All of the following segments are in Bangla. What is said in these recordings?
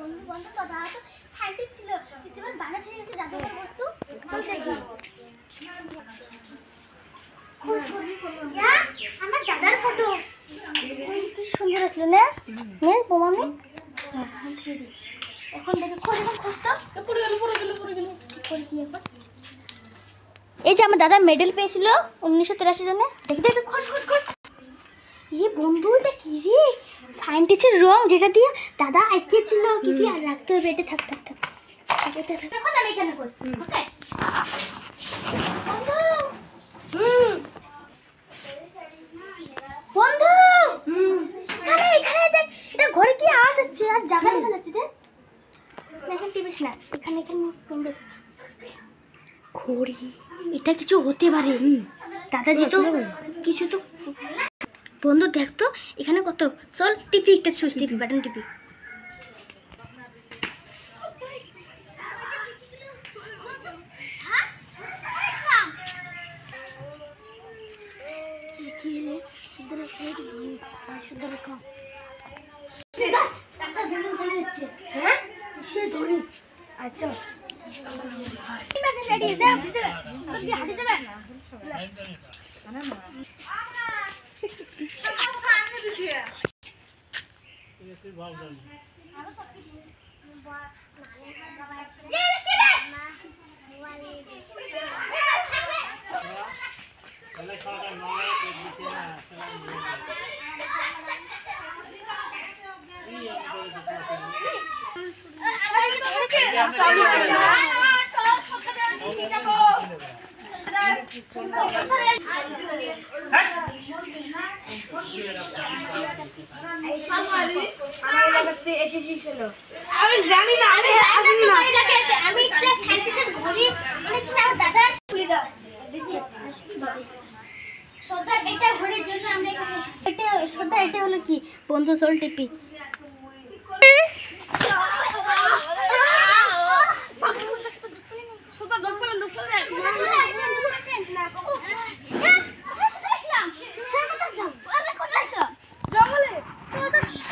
বন্ধু বন্ধু তো দাদা তো সাইন্টিস্ট ছিল, কিছু বানাতে গেছে জাদুকর বস্তু। চল দেখি। আমার দাদার ফটো কি সুন্দর আসলো না? নে বোমামি এখন দেখে খোঁজ, এখন খোঁজ তো পড়ে গেল কি এখন? এই যে আমার দাদার মেডেল পেয়েছিল 1983 জনে। দেখি দেখি খোঁজ। ये বন্ধু এটা কি রে? সায়েন্টিস্টের রং যেটা দিয়ে দাদা আঁকিয়েছিল কি কি আর রাখতে হবে। এটা থাক এটা থাক দেখো আমি এখানে খোঁজ। ওকে বন্ধু এখানে দেখ, এটা ঘরে কি আওয়াজ হচ্ছে আর জায়গা দেখা যাচ্ছে দেখ। এখন টিভিস না, এখানে দেখ ঘড়ি। এটা কিছু হতে পারে। দাদাজি তো কিছু তো বন্ধু দেখ তো এখানে কত। চল টিপি একটা সুইচ টিপি, বাটন টিপি। আচ্ছা আমি জানি না, আমি একটা সাইন্টিস্টের ঘড়ি এনেছি আমার দাদা খুলে দাও দেখি সদা। এটা ঘড়ির জন্য আমরা এখানে এটা সদা। এটা হলো কি বন্ধু সোল টিপি।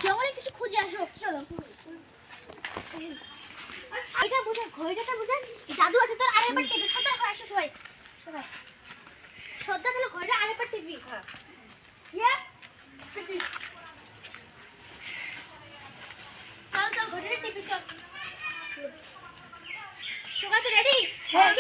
জঙ্গলে কিছু খুঁজে আসো। চলো এটা বুঝা, ঘড়িটা বুঝা জাদু আছে তোর। আরেকবার টিভি সদা আসো সবাই সদা তাহলে ঘড়িটা আরেকবার টিভি। হ্যাঁ চল ঘড়িটা টিভি চল। সবাই তো রেডি? হ্যাঁ